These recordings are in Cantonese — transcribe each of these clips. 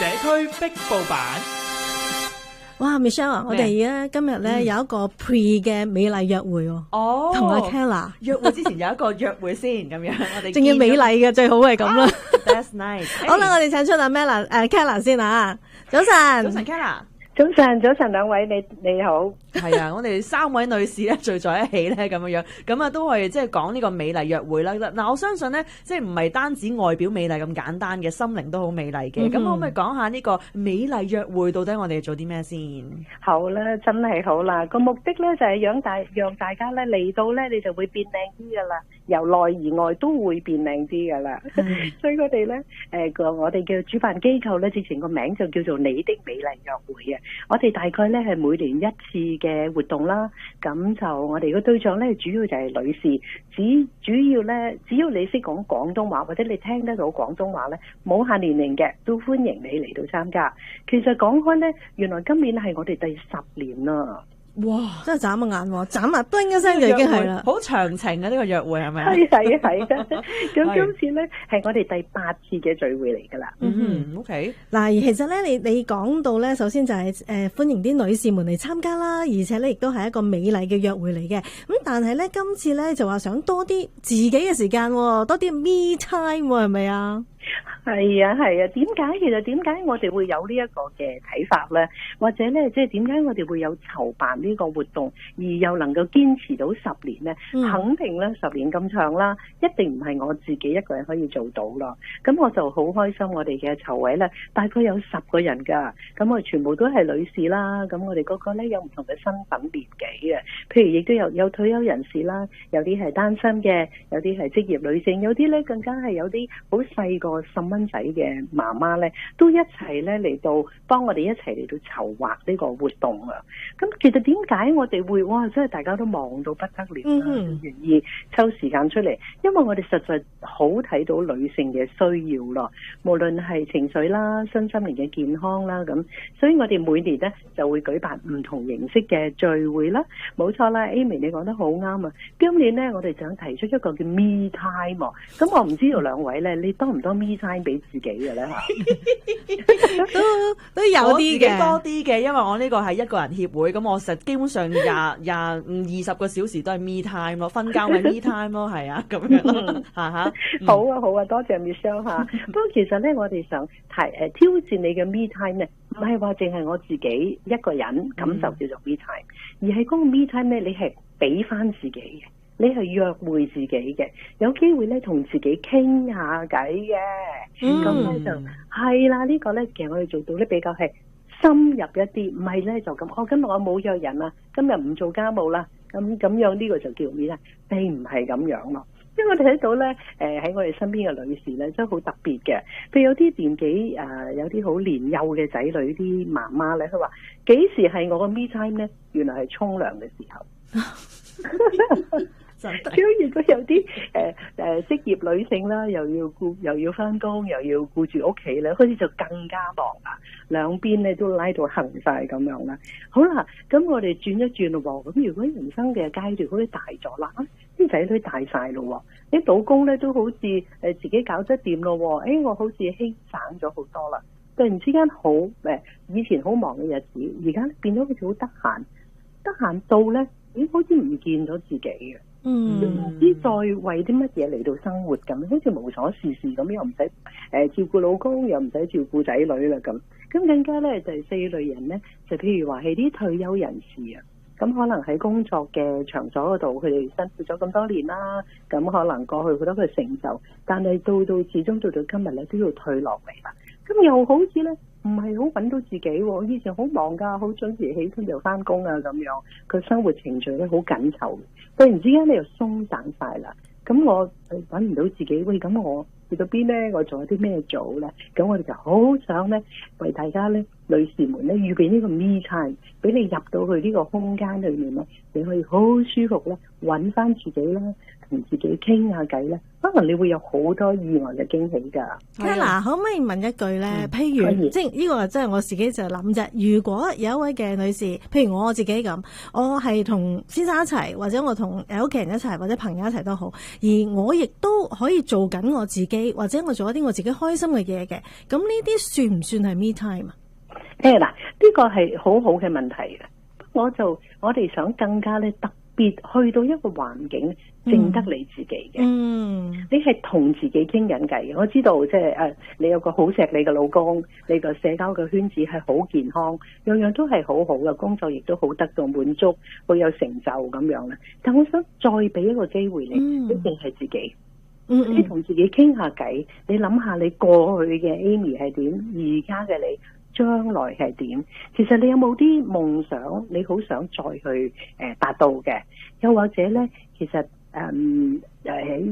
社區壁報版。哇 Michelle 啊，我哋而家今日咧有一個 pre 嘅美麗約會喎，哦，同阿 Kella 約會之前有一個約會先咁樣，我哋仲要美麗嘅，最好係咁啦。That's nice。好啦，我哋請出阿 Kella 先啊，早晨，早晨 Kella。早晨，兩位你好。係啊，我哋三位女士咧聚在一起咧咁樣，咁啊都係即係講呢個美麗約會啦。嗱，我相信咧，即係唔係單止外表美麗咁簡單嘅，心靈都好美麗嘅。咁可唔可以講下呢個美麗約會到底我哋做啲咩先？好啦，真係好啦。個目的咧就係讓大家咧嚟到咧，你就會變靚啲噶啦，由內而外都會變靚啲噶啦。所以我哋咧我哋嘅主辦機構咧，直情個名就叫做你的美麗約會嘅。我哋大概咧係每年一次嘅活動啦，咁就我哋個對象咧主要就係女士，主要咧只要你識講廣東話或者你聽得到廣東話咧，冇限年齡嘅都歡迎你嚟到參加。其實講開咧，原來今年係我哋第10年啦。哇！真係眨下眼喎，眨下叮一聲就已經係啦，好長情嘅呢個約會係咪？係。咁今次咧係我哋第8次嘅聚會嚟㗎啦。OK。嗱，其實咧你講到咧，首先就係歡迎啲女士們嚟參加啦，而且咧亦都係一個美麗嘅約會嚟嘅。咁但係咧今次咧就話想多啲自己嘅時間，多啲 me time 係咪啊？係啊，其實點解我哋會有呢一個嘅睇法咧？或者咧，即係點解我哋會有籌辦呢個活動，而又能夠堅持到10年咧？肯定咧10年咁長啦，一定唔係我自己一個人可以做到咯。咁我就好開心，我哋嘅籌委咧大概有10個人㗎。咁我全部都係女士啦。咁我哋個個咧有唔同嘅身份年紀嘅，譬如亦都有退休人士啦，有啲係單身嘅，有啲係職業女性，有啲咧更加係有啲好細個10蚊仔嘅媽媽咧，都一齊咧嚟到幫我哋一齊嚟到籌劃呢個活動啊！咁其實點解我哋會真係大家都忙到不得了啦，願意抽時間出嚟，因為我哋實在好睇到女性嘅需要咯，無論係情緒啦、身心靈嘅健康啦咁，所以我哋每年咧就會舉辦唔同形式嘅聚會啦。冇錯啦 ，Amy 你講得好啱啊！今年咧我哋想提出一個叫 Me Time 啊，咁我唔知道兩位咧，你多唔多 Me Time 俾自己嘅咧嚇？都有啲嘅，多啲嘅，因為我呢個係一個人協會，咁我實基本上20個小時都係 me time 咯，瞓覺咪 me time 咯，係啊，咁樣咯，好啊，多謝 Michelle 嚇。不過其實咧，我哋想挑戰你嘅 me time 咧，唔係話淨係我自己一個人感受叫做 me time，而係嗰個 me time 咧，你係俾翻自己嘅。你係約會自己嘅，有機會咧同自己傾下偈嘅，咁咧就係啦。呢個咧其實我哋做到咧比較係深入一啲，唔係咧就咁。今日我冇約人啦，今日唔做家務啦，咁樣呢個就叫咩咧？並唔係咁樣咯。因為我哋睇到咧，喺我哋身邊嘅女士咧，真係好特別嘅。譬如有啲年紀有啲好年幼嘅仔女，啲媽媽咧，佢話幾時係我個 me time 咧？原來係沖涼嘅時候。如果有啲職業女性啦，又要翻工，又要顧住屋企咧，好似就更加忙啦。兩邊咧都拉到行晒咁樣啦。好啦，咁我哋轉一轉咯喎。咁如果人生嘅階段好似大咗啦，啲仔女大晒咯喎，啲老公咧都好似自己搞得掂咯喎。我好似輕省咗好多啦。突然之間以前好忙嘅日子，而家變咗好似好得閒到咧，好似唔見咗自己嘅。唔知再為啲乜嘢嚟到生活咁，好似無所事事咁，又唔使照顧老公，又唔使照顧仔女啦咁。咁更加咧就係4類人咧，就譬如話係啲退休人士啊，咁可能喺工作嘅場所嗰度，佢哋辛苦咗咁多年啦，咁可能過去好多嘅成就，但係始終到今日咧都要退落嚟啦。咁又好似咧唔係好揾到自己喎，以前好忙㗎，好準時起身就翻工啊咁樣，佢生活程序咧好緊湊，突然之間你又鬆散晒啦。咁我揾唔到自己，咁我去到邊咧？我仲有啲咩做咧？咁我哋就好想咧為大家咧女士們咧預備呢個 me time，俾你入到去呢個空間裏面咧，你可以好舒服咧揾翻自己啦，同自己傾下偈咧，可能你會有好多意外嘅驚喜㗎。Kella，可唔可以問一句咧？譬如即係呢個即係我自己就諗啫。如果有一位嘅女士，譬如我自己咁，我係同先生一齊，或者我同屋企人一齊，或者朋友一齊都好，而我亦都可以做緊我自己，或者我做一啲我自己開心嘅嘢嘅，咁呢啲算唔算係 me time 啊？嗱，呢個係好好嘅問題嘅。我哋想更加咧特別去到一個環境，淨得你自己嘅。你係同自己傾緊偈嘅。我知道即係你有個好錫你嘅老公，你個社交嘅圈子係好健康，樣樣都係好好嘅，工作亦都好得到滿足，好有成就咁樣咧。但我想再俾一個機會你，一定係自己。你同自己傾下偈，你諗下你過去嘅 Amy 係點，而家嘅你將來係點？其實你有冇啲夢想，你好想再去達到嘅？又或者咧，其實喺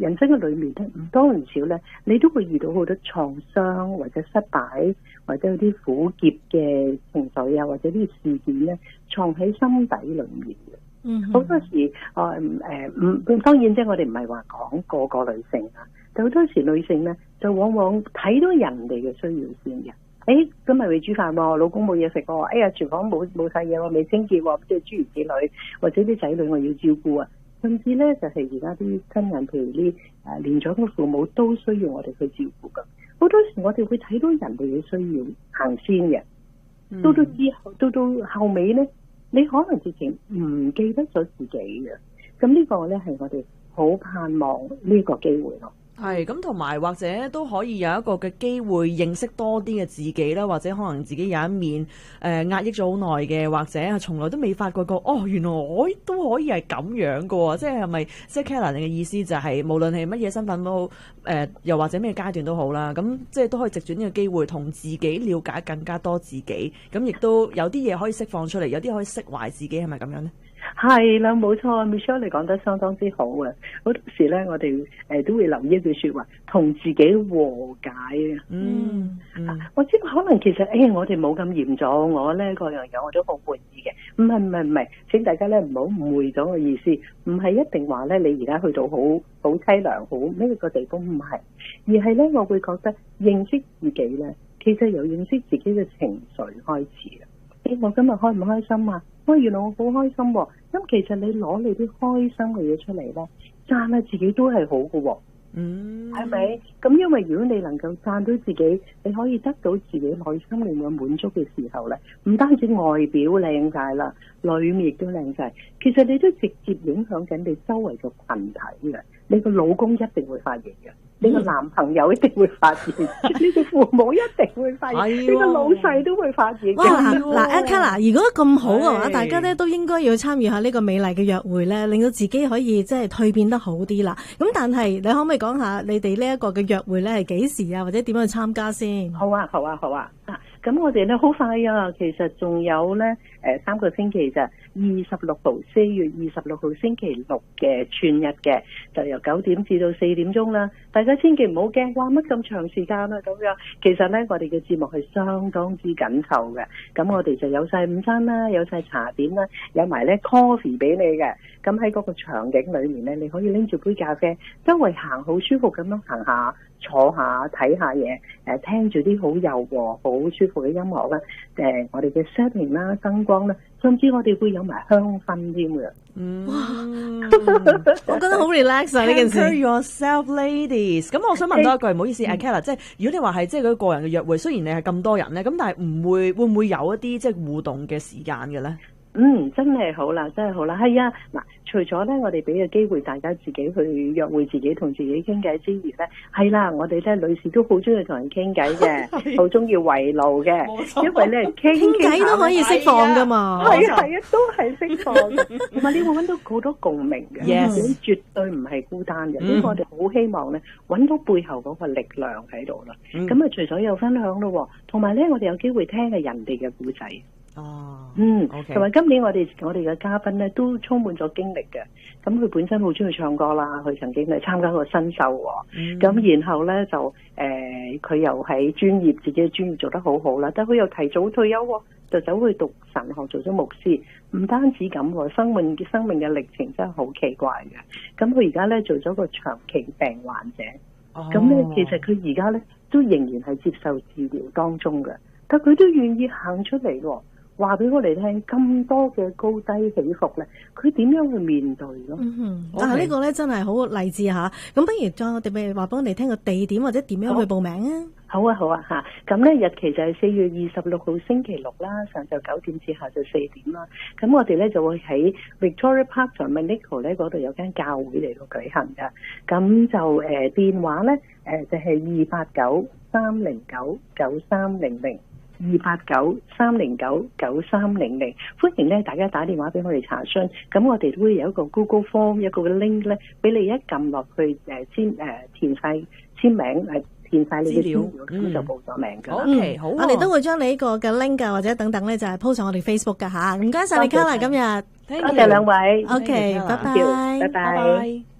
人生嘅裏面咧，唔多唔少咧，你都會遇到好多創傷或者失敗，或者有啲苦澀嘅情緒啊，或者啲事件咧，藏喺心底裏面嘅。好多時當然即係我哋唔係話講個女性啊，但好多時女性咧就往往睇到人哋嘅需要先嘅。今日未煮飯喎，老公冇嘢食喎，哎呀廚房冇晒嘢喎，未清潔喎，即係諸如此類，或者啲仔女我要照顧啊，甚至咧就係而家啲親人，譬如啲年長嘅父母都需要我哋去照顧噶。好多時我哋會睇到人哋嘅需要行先嘅，到後尾咧，你可能直情唔記得咗自己嘅。咁呢個咧係我哋好盼望呢個機會咯。係咁，同埋或者都可以有一個嘅機會認識多啲嘅自己啦，或者可能自己有一面壓抑咗好耐嘅，或者係從來都未發覺過，原來我都可以係咁樣嘅喎。即係咪即係 Kella 你嘅意思就係無論係乜嘢身份都好，又或者咩階段都好啦，咁即係都可以藉住呢個機會同自己了解更加多自己，咁亦都有啲嘢可以釋放出嚟，有啲可以釋懷自己，係咪咁樣呢？係啦，冇錯 Michelle 你講得相當之好啊！好多時咧，我哋都會留意一句說話，同自己和解啊。我知可能其實我哋冇咁嚴重，我咧各樣嘢我都好滿意嘅。唔係，請大家咧唔好誤會咗我意思，唔係一定話咧你而家去到好淒涼，好咩個地方唔係，而係咧我會覺得認識自己咧，其實由認識自己嘅情緒開始啊。我今日開唔開心啊？原來我好開心喎。咁其實你攞你啲開心嘅嘢出嚟咧，讚下自己都係好嘅喎。係咪？咁因為如果你能夠讚到自己，你可以得到自己內心裏面滿足嘅時候咧，唔單止外表靚晒啦，裏面亦都靚晒。其實你都直接影響緊你周圍嘅群體嘅。你個老公一定會發現嘅。你個男朋友一定會發現，你個父母一定會發現，你個老細都會發現。哇！嗱 Kella， 如果咁好嘅話，大家咧都應該要參與下呢個美麗嘅約會咧，令到自己可以即係蛻變得好啲啦。咁但係你可唔可以講下你哋呢一個嘅約會咧係幾時啊，或者點樣去參加先？好啊！咁我哋咧好快啊，其實仲有咧3個星期咋，26號4月26號星期六嘅全日嘅，就由9點至到4點鐘啦。大家千祈唔好驚，哇乜咁長時間啊咁樣。其實咧我哋嘅節目係相當之緊湊嘅，咁我哋就有晒午餐啦，有晒茶點啦，有埋咧 coffee 俾你嘅。咁喺嗰個場景裏面咧，你可以拎住杯咖啡，周圍行好舒服咁樣行下、坐下、睇下嘢，聽住啲好柔和、好舒服嘅音樂啦。我哋嘅 setting 啦、燈光啦，甚至我哋會有埋香薰添嘅。我覺得好 relax 啊呢件事。Pamper yourself, ladies。咁我想問多一句，唔好意思，Kella，即係如果你話係即係嗰個人嘅約會，雖然你係咁多人咧，咁但係會唔會有一啲即係互動嘅時間嘅咧？真係好啦，真係好啦，係啊！嗱，除咗咧，我哋俾個機會大家自己去約會自己，同自己傾偈之餘咧，係啦，我哋咧女士都好中意同人傾偈嘅，好中意圍爐嘅，因為咧傾偈都可以釋放噶嘛，係啊，都係釋放嘅，同埋你會揾到好多共鳴嘅，絕對唔係孤單嘅，所以我哋好希望咧揾到背後嗰個力量喺度啦。咁啊，除咗有分享咯，同埋咧我哋有機會聽嘅人哋嘅故仔。同埋今年我哋嘅嘉賓咧都充滿咗經歷嘅，咁佢本身好中意唱歌啦，佢曾經係參加過新秀喎，咁然後咧就佢又喺自己專業做得好好啦，但係佢又提早退休喎，就走去讀神學做咗牧師。唔單止咁喎，生命嘅歷程真係好奇怪嘅。咁佢而家咧做咗個長期病患者，咁咧其實佢而家咧都仍然係接受治療當中嘅，但佢都願意行出嚟喎。話俾我哋聽，咁多嘅高低起伏咧，佢點樣去面對咯？但係呢個咧真係好勵志嚇。咁不如再我哋咪話俾我哋聽個地點或者點樣去報名啊？好啊嚇。咁咧日期就係4月26號星期六啦，上晝9點至下晝4點啦。咁我哋咧就會喺 Victoria Park 同埋 Manico 咧嗰度有間教會嚟到舉行嘅。咁就電話咧就係289-309-9300。289-309-9300，歡迎咧大家打電話俾我哋查詢，咁我哋都會有一個 Google Form 一個 link 咧，俾你一撳落去填晒簽名填晒你嘅資料，咁就報咗名㗎。OK， 好，我哋都會將你呢個嘅 link 或者等等咧，就係 po 上我哋 Facebook 㗎嚇。唔該晒你 Carla 今日，多謝兩位。 OK，拜拜，拜拜。